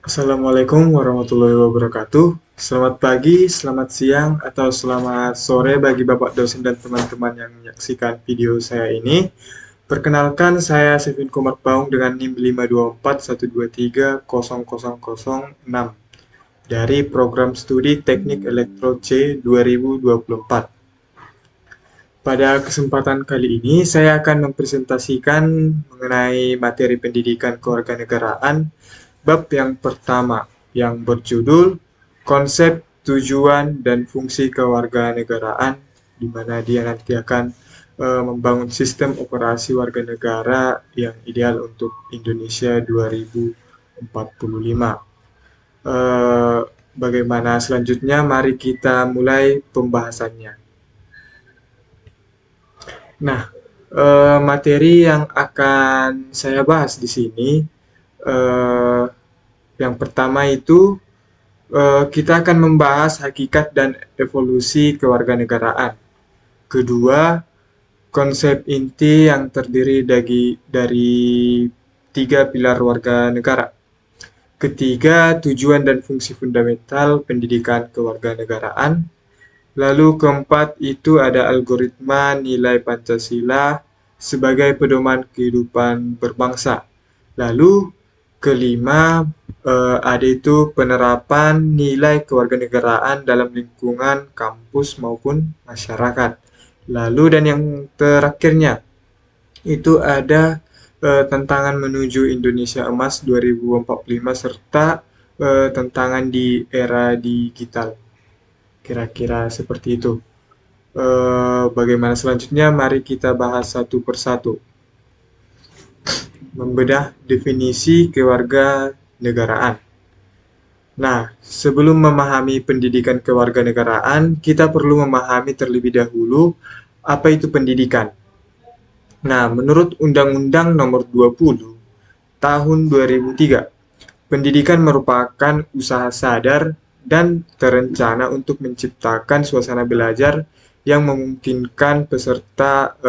Assalamualaikum warahmatullahi wabarakatuh. Selamat pagi, selamat siang, atau selamat sore bagi Bapak dosen dan teman-teman yang menyaksikan video saya ini. Perkenalkan, saya Sevin Komar Paung dengan NIM 52412300006 dari Program Studi Teknik Elektro C 2024. Pada kesempatan kali ini, saya akan mempresentasikan mengenai materi pendidikan kewarganegaraan bab yang pertama yang berjudul konsep, tujuan, dan fungsi kewarganegaraan, di mana dia nanti akan membangun sistem operasi warga negara yang ideal untuk Indonesia 2045. Eh, Bagaimana selanjutnya? Mari kita mulai pembahasannya. Nah, materi yang akan saya bahas di sini, eh, yang pertama itu kita akan membahas hakikat dan evolusi kewarganegaraan. Kedua, konsep inti yang terdiri dari tiga pilar warga negara. Ketiga, tujuan dan fungsi fundamental pendidikan kewarganegaraan. Lalu keempat itu ada algoritma nilai Pancasila sebagai pedoman kehidupan berbangsa. Lalu kelima, ada itu penerapan nilai kewarganegaraan dalam lingkungan kampus maupun masyarakat. Lalu dan yang terakhirnya itu ada tantangan menuju Indonesia Emas 2045 serta tantangan di era digital. Kira-kira seperti itu. Bagaimana selanjutnya? Mari kita bahas satu persatu. Membedah definisi kewarganegaraan. Nah, sebelum memahami pendidikan kewarganegaraan, kita perlu memahami terlebih dahulu apa itu pendidikan. Nah, menurut Undang-Undang Nomor 20 Tahun 2003, pendidikan merupakan usaha sadar dan terencana untuk menciptakan suasana belajar yang memungkinkan peserta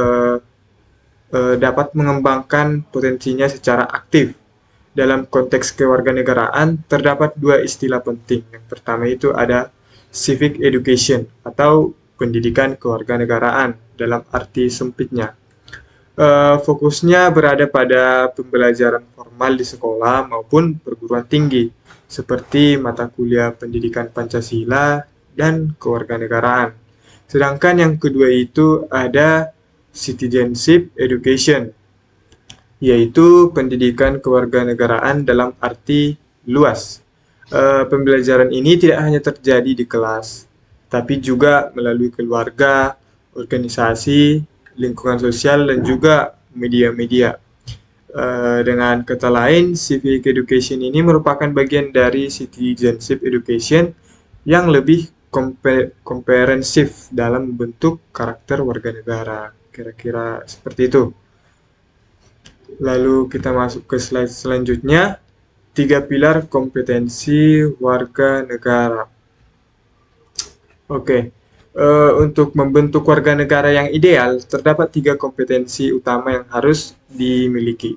dapat mengembangkan potensinya secara aktif. Dalam konteks kewarganegaraan, terdapat dua istilah penting. Yang pertama itu ada civic education atau pendidikan kewarganegaraan dalam arti sempitnya. Fokusnya berada pada pembelajaran formal di sekolah maupun perguruan tinggi, seperti mata kuliah pendidikan Pancasila dan kewarganegaraan. Sedangkan yang kedua itu ada citizenship education, yaitu pendidikan kewarganegaraan dalam arti luas. Pembelajaran ini tidak hanya terjadi di kelas, tapi juga melalui keluarga, organisasi, lingkungan sosial, dan juga media-media. Dengan kata lain, civic education ini merupakan bagian dari citizenship education yang lebih komprehensif dalam membentuk karakter warga negara. Kira-kira seperti itu. Lalu kita masuk ke slide selanjutnya. Tiga pilar kompetensi warga negara. Oke, untuk membentuk warga negara yang ideal, terdapat tiga kompetensi utama yang harus dimiliki.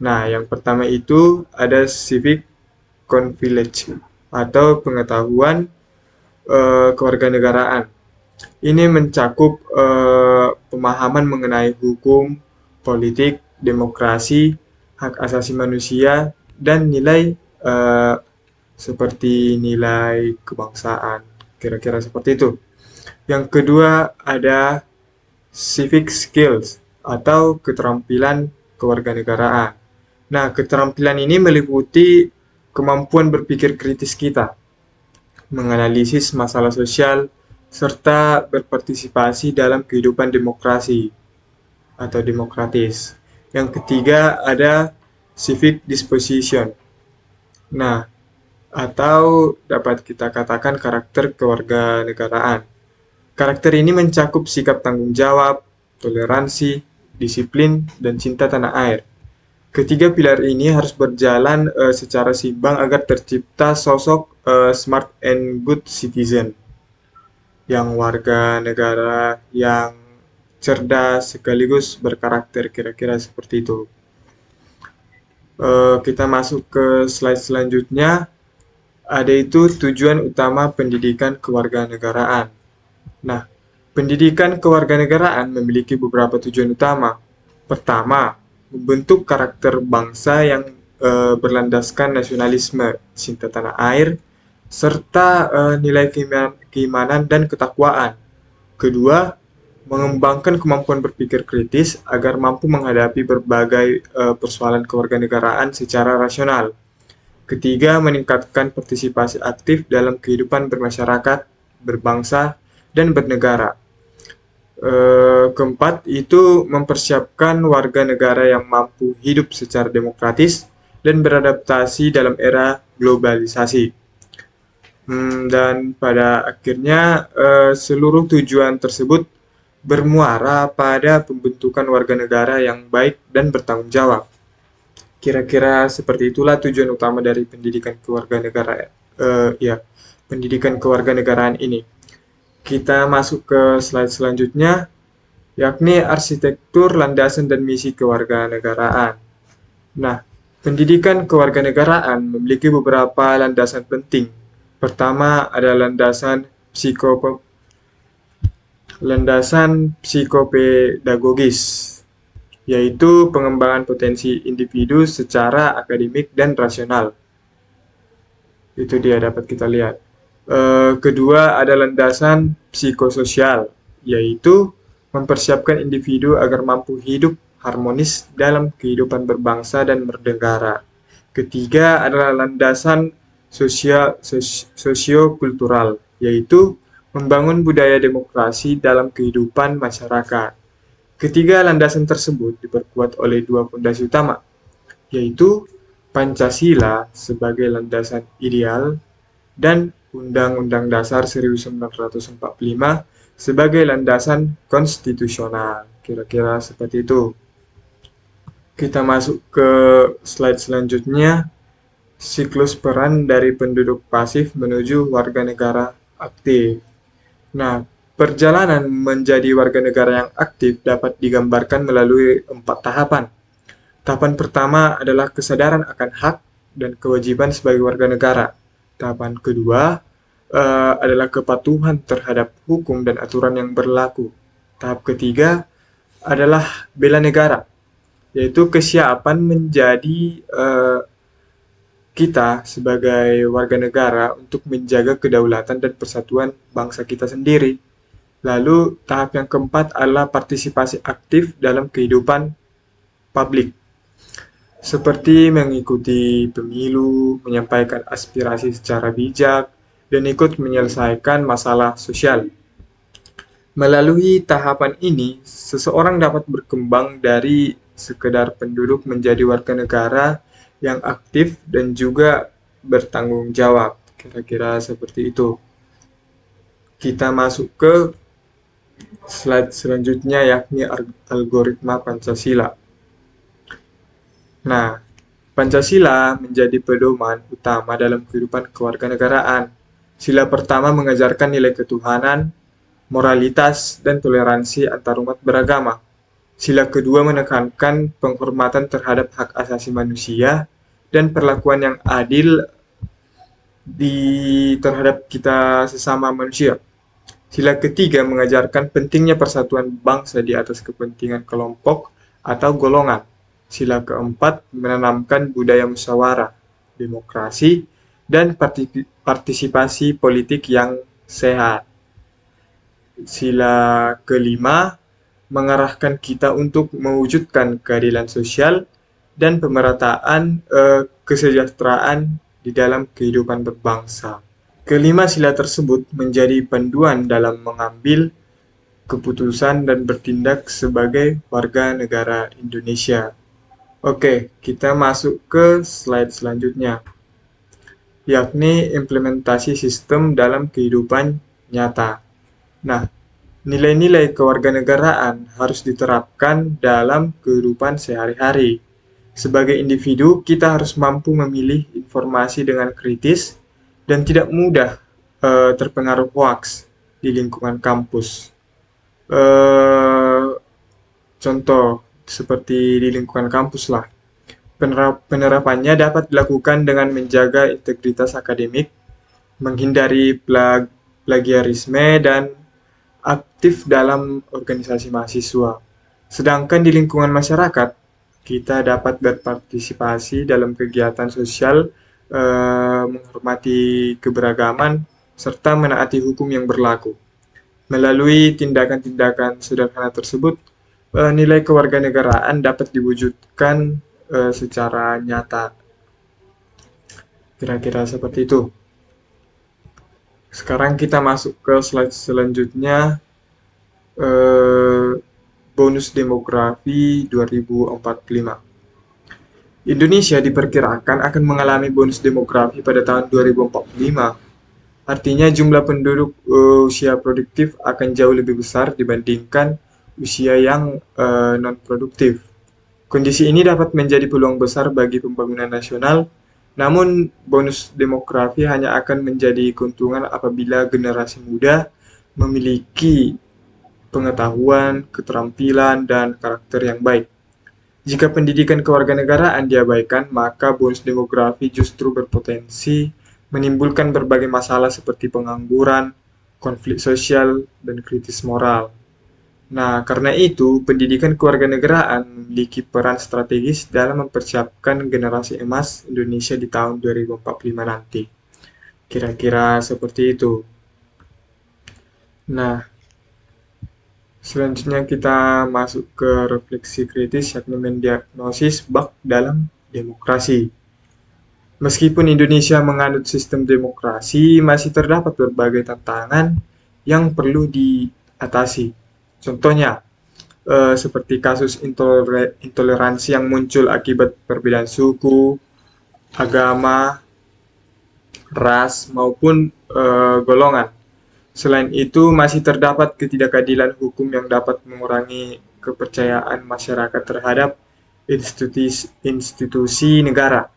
Nah, yang pertama itu ada civic knowledge atau pengetahuan kewarganegaraan. Ini mencakup pemahaman mengenai hukum, politik, demokrasi, hak asasi manusia, dan nilai seperti nilai kebangsaan. Kira-kira seperti itu. Yang kedua ada civic skills atau keterampilan kewarganegaraan. Nah, keterampilan ini meliputi kemampuan berpikir kritis kita, menganalisis masalah sosial, serta berpartisipasi dalam kehidupan demokrasi atau demokratis. Yang ketiga ada civic disposition. Nah, atau dapat kita katakan karakter kewarganegaraan. Karakter ini mencakup sikap tanggung jawab, toleransi, disiplin, dan cinta tanah air. Ketiga pilar ini harus berjalan secara seimbang agar tercipta sosok smart and good citizen, yang warga negara yang cerdas sekaligus berkarakter, kira-kira seperti itu. Kita masuk ke slide selanjutnya, ada itu tujuan utama pendidikan kewarganegaraan. Nah, pendidikan kewarganegaraan memiliki beberapa tujuan utama. Pertama, membentuk karakter bangsa yang berlandaskan nasionalisme, cinta tanah air, serta nilai keimanan dan ketakwaan. Kedua, mengembangkan kemampuan berpikir kritis agar mampu menghadapi berbagai persoalan kewarganegaraan secara rasional. Ketiga, meningkatkan partisipasi aktif dalam kehidupan bermasyarakat, berbangsa, dan bernegara. Keempat, itu mempersiapkan warga negara yang mampu hidup secara demokratis dan beradaptasi dalam era globalisasi. Dan pada akhirnya, seluruh tujuan tersebut bermuara pada pembentukan warga negara yang baik dan bertanggung jawab. Kira-kira seperti itulah tujuan utama dari pendidikan kewarganegaraan. Ya, pendidikan kewarganegaraan ini. Kita masuk ke slide selanjutnya, yakni arsitektur, landasan, dan misi kewarganegaraan. Nah, pendidikan kewarganegaraan memiliki beberapa landasan penting. Pertama adalah landasan psikopedagogis, yaitu pengembangan potensi individu secara akademik dan rasional. Itu dia dapat kita lihat. Kedua ada landasan psikososial, yaitu mempersiapkan individu agar mampu hidup harmonis dalam kehidupan berbangsa dan bernegara. Ketiga adalah landasan sosiokultural, yaitu membangun budaya demokrasi dalam kehidupan masyarakat. Ketiga landasan tersebut diperkuat oleh dua fondasi utama, yaitu Pancasila sebagai landasan ideal dan Undang-Undang Dasar 1945 sebagai landasan konstitusional. Kira-kira seperti itu. Kita masuk ke slide selanjutnya, siklus peran dari penduduk pasif menuju warga negara aktif. Nah, perjalanan menjadi warga negara yang aktif dapat digambarkan melalui 4 tahapan. Tahapan pertama adalah kesadaran akan hak dan kewajiban sebagai warga negara. Tahapan kedua adalah kepatuhan terhadap hukum dan aturan yang berlaku. Tahap ketiga adalah bela negara, yaitu kesiapan menjadi kita sebagai warga negara untuk menjaga kedaulatan dan persatuan bangsa kita sendiri. Lalu tahap yang keempat adalah partisipasi aktif dalam kehidupan publik, seperti mengikuti pemilu, menyampaikan aspirasi secara bijak, dan ikut menyelesaikan masalah sosial. Melalui tahapan ini, seseorang dapat berkembang dari sekedar penduduk menjadi warga negara yang aktif dan juga bertanggung jawab. Kira-kira seperti itu. Kita masuk ke slide selanjutnya, yakni algoritma Pancasila. Nah, Pancasila menjadi pedoman utama dalam kehidupan kewarganegaraan. Sila pertama mengajarkan nilai ketuhanan, moralitas, dan toleransi antarumat beragama. Sila kedua menekankan penghormatan terhadap hak asasi manusia dan perlakuan yang adil terhadap kita sesama manusia. Sila ketiga mengajarkan pentingnya persatuan bangsa di atas kepentingan kelompok atau golongan. Sila keempat menanamkan budaya musyawarah, demokrasi, dan partisipasi politik yang sehat. Sila kelima mengarahkan kita untuk mewujudkan keadilan sosial dan pemerataan kesejahteraan di dalam kehidupan berbangsa. Kelima sila tersebut menjadi panduan dalam mengambil keputusan dan bertindak sebagai warga negara Indonesia. Oke, kita masuk ke slide selanjutnya, yakni implementasi sistem dalam kehidupan nyata. Nah, nilai-nilai kewarganegaraan harus diterapkan dalam kehidupan sehari-hari. Sebagai individu, kita harus mampu memilih informasi dengan kritis dan tidak mudah terpengaruh hoaks di lingkungan kampus. Contoh seperti di lingkungan kampus lah. Penerapannya dapat dilakukan dengan menjaga integritas akademik, menghindari plagiarisme, dan aktif dalam organisasi mahasiswa. Sedangkan di lingkungan masyarakat, kita dapat berpartisipasi dalam kegiatan sosial, menghormati keberagaman, serta menaati hukum yang berlaku. Melalui tindakan-tindakan sederhana tersebut, nilai kewarganegaraan dapat diwujudkan secara nyata. Kira-kira seperti itu. Sekarang kita masuk ke slide selanjutnya, bonus demografi 2045. Indonesia diperkirakan akan mengalami bonus demografi pada tahun 2045. Artinya jumlah penduduk usia produktif akan jauh lebih besar dibandingkan usia yang non-produktif. Kondisi ini dapat menjadi peluang besar bagi pembangunan nasional, namun bonus demografi hanya akan menjadi keuntungan apabila generasi muda memiliki pengetahuan, keterampilan, dan karakter yang baik. Jika pendidikan kewarganegaraan diabaikan, maka bonus demografi justru berpotensi menimbulkan berbagai masalah seperti pengangguran, konflik sosial, dan kritis moral. Nah, karena itu, pendidikan kewarganegaraan memiliki peran strategis dalam mempersiapkan generasi emas Indonesia di tahun 2045 nanti. Kira-kira seperti itu. Nah, selanjutnya kita masuk ke refleksi kritis, yakni mendiagnosis bug dalam demokrasi. Meskipun Indonesia menganut sistem demokrasi, masih terdapat berbagai tantangan yang perlu diatasi. Contohnya, seperti kasus intoleransi yang muncul akibat perbedaan suku, agama, ras, maupun golongan. Selain itu, masih terdapat ketidakadilan hukum yang dapat mengurangi kepercayaan masyarakat terhadap institusi negara.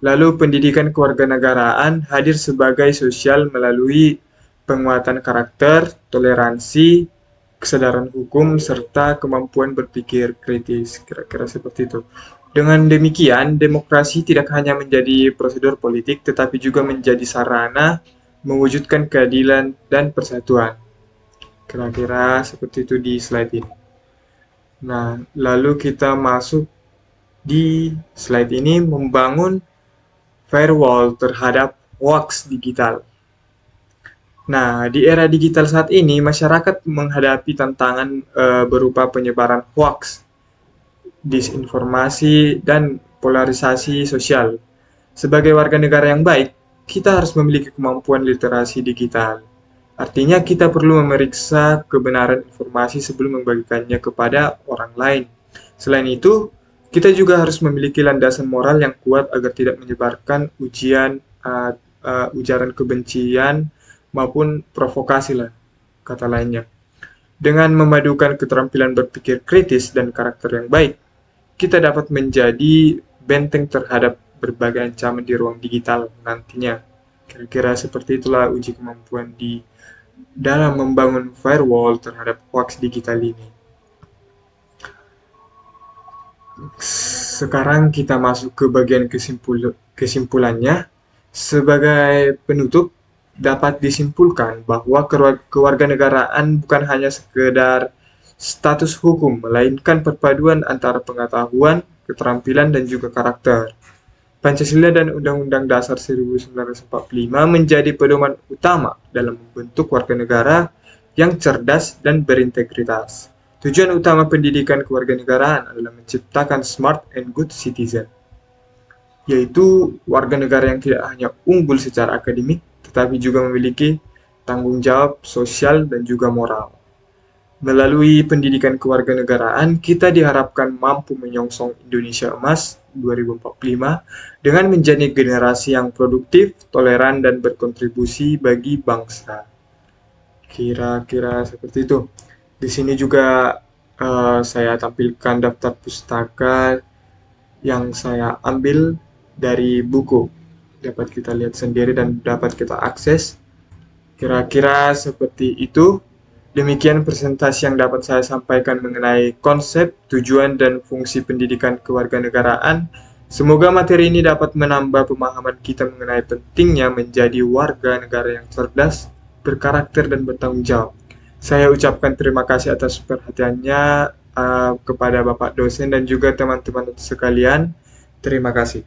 Lalu, pendidikan kewarganegaraan hadir sebagai sosial melalui penguatan karakter, toleransi, kesadaran hukum, serta kemampuan berpikir kritis. Kira-kira seperti itu. Dengan demikian, demokrasi tidak hanya menjadi prosedur politik, tetapi juga menjadi sarana mewujudkan keadilan dan persatuan. Kira-kira seperti itu di slide ini. Nah, lalu kita masuk di slide ini, membangun firewall terhadap hoax digital. Nah, di era digital saat ini, masyarakat menghadapi tantangan berupa penyebaran hoax, disinformasi, dan polarisasi sosial. Sebagai warga negara yang baik, kita harus memiliki kemampuan literasi digital. Artinya, kita perlu memeriksa kebenaran informasi sebelum membagikannya kepada orang lain. Selain itu, kita juga harus memiliki landasan moral yang kuat agar tidak menyebarkan ujaran kebencian maupun provokasi lah, kata lainnya. Dengan memadukan keterampilan berpikir kritis dan karakter yang baik, kita dapat menjadi benteng terhadap berbagai ancaman di ruang digital nantinya. Kira-kira seperti itulah uji kemampuan di dalam membangun firewall terhadap hoax digital ini. Sekarang kita masuk ke bagian kesimpulannya. Sebagai penutup, dapat disimpulkan bahwa kewarganegaraan bukan hanya sekedar status hukum, melainkan perpaduan antara pengetahuan, keterampilan, dan juga karakter. Pancasila dan Undang-Undang Dasar 1945 menjadi pedoman utama dalam membentuk warga negara yang cerdas dan berintegritas. Tujuan utama pendidikan kewarganegaraan adalah menciptakan smart and good citizen, yaitu warga negara yang tidak hanya unggul secara akademik, tetapi juga memiliki tanggung jawab sosial dan juga moral. Melalui pendidikan kewarganegaraan, kita diharapkan mampu menyongsong Indonesia Emas 2045 dengan menjadi generasi yang produktif, toleran, dan berkontribusi bagi bangsa. Kira-kira seperti itu. Di sini juga saya tampilkan daftar pustaka yang saya ambil dari buku. Dapat kita lihat sendiri dan dapat kita akses. Kira-kira seperti itu. Demikian presentasi yang dapat saya sampaikan mengenai konsep, tujuan, dan fungsi pendidikan kewarganegaraan. Semoga materi ini dapat menambah pemahaman kita mengenai pentingnya menjadi warga negara yang cerdas, berkarakter, dan bertanggung jawab. Saya ucapkan terima kasih atas perhatiannya kepada Bapak dosen dan juga teman-teman sekalian. Terima kasih.